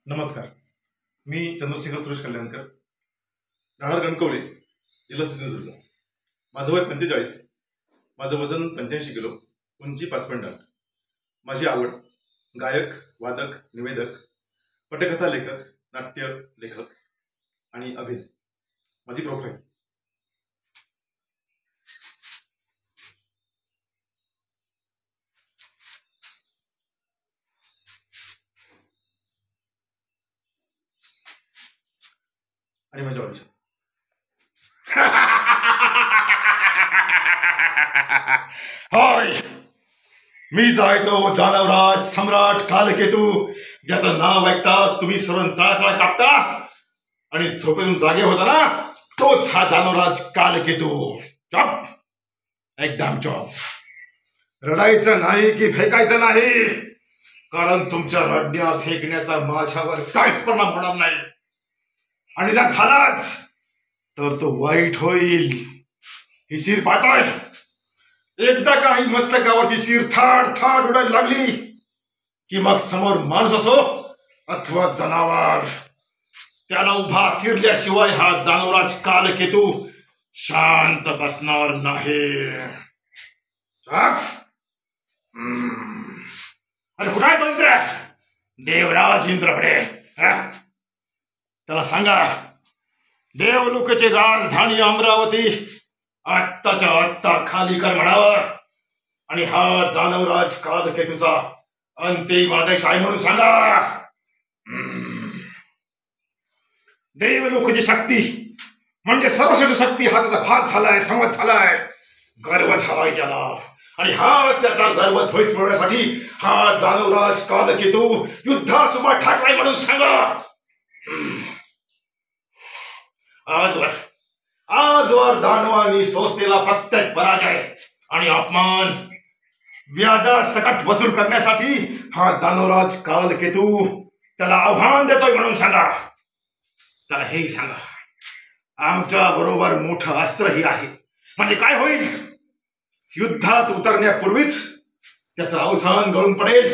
नमस्कार. मी चंद्रशेखर सुरेश कल्याणकर, राहणार कणकवली, जिल्हा सिंधुदुर्ग. माझं वय 45, माझं वजन 85 किलो, उंची 5.8. माझी आवड गायक, वादक, निवेदक, पटकथा लेखक, नाट्य लेखक आणि अभिनय. माझी प्रोफाईल. आणि माझ्या ऑडिशन. हाय, मीच आहे तो दानवराज सम्राट कालकेतू, ज्याचं नाव ऐकताच तुम्ही सर्व चळाचळा कापता आणि झोपेतून जागे होता ना, तोच हा दानवराज कालकेतू. चॉप, एकदम चॉप. रडायचं नाही की फेकायचं नाही, कारण तुमच्या रडण्या फेकण्याचा माझ्यावर काहीच परिणाम होणार नाही. आणि जर झालाच तर तो वाईट होईल. ही शिर पाहताय, एकदा काही मस्तकावरची शिर थाड थाड उडायला लागली की मग समोर माणूस असो अथवा जनावर, त्याला उभा चिरल्याशिवाय हा दानवराज कालकेतू शांत बसणार नाही. अरे कुठे आहे तो इंद्र, देवराज इंद्रकडे? त्याला सांगा, देवलोकाची राजधानी अमरावती आत्ताच्या आत्ता खाली कर म्हणावं, आणि हा दानवराज कालकेतूचा अंतिम आदेश आहे म्हणून सांगा. देवलोकाची शक्ती म्हणजे सर्वश्रेष्ठ शक्ती हा त्याचा भाग झालाय, समज झालाय, गर्व झालाय त्याला, आणि हा त्याचा गर्व ध्वस्त मिळवण्यासाठी हा दानवराज कालकेतू युद्धास उभा ठाकलाय म्हणून सांगा. आजवर दानवांनी सोसलेला प्रत्येक पराजय आणि अपमान व्याजासकट वसूल करण्यासाठी हा दानवराज कालकेतू त्याला आव्हान देतोय म्हणून सांगा. त्याला हेही सांगा, आमच्या बरोबर मोठं अस्त्रही आहे. म्हणजे काय होईल, युद्धात उतरण्यापूर्वीच त्याचं अवसान गळून पडेल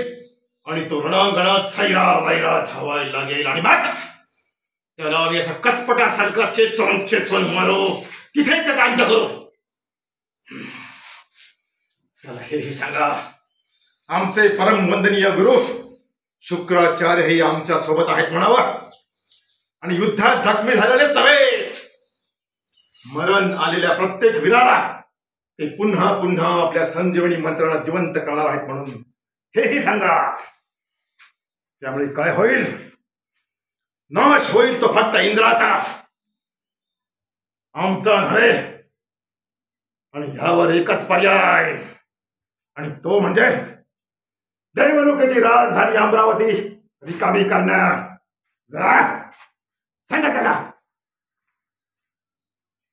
आणि तो रणांगणात सैरा वैरा धावायला लागेल, आणि मग त्याला आम्ही असं कचपटासारखं चेचून मारू, तिथे त्याचा अंत करू. त्याला हेही सांगा, आमचे परम वंदनीय गुरु शुक्राचार्य हे आमच्या सोबत आहेत म्हणावं, आणि युद्धात जखमी झालेलेच नव्हे, मरण आलेल्या प्रत्येक वीराला ते पुन्हा पुन्हा आपल्या संजीवनी मंत्राला जिवंत करणार आहेत म्हणून हेही सांगा. त्यामुळे काय होईल, नाश होईल तो फक्त इंद्राचा, आमचा नव्हे. आणि ह्यावर एकच पर्याय, आणि तो म्हणजे देवलोकाची राजधानी अमरावती रिकामी करणं. सांगा त्याला.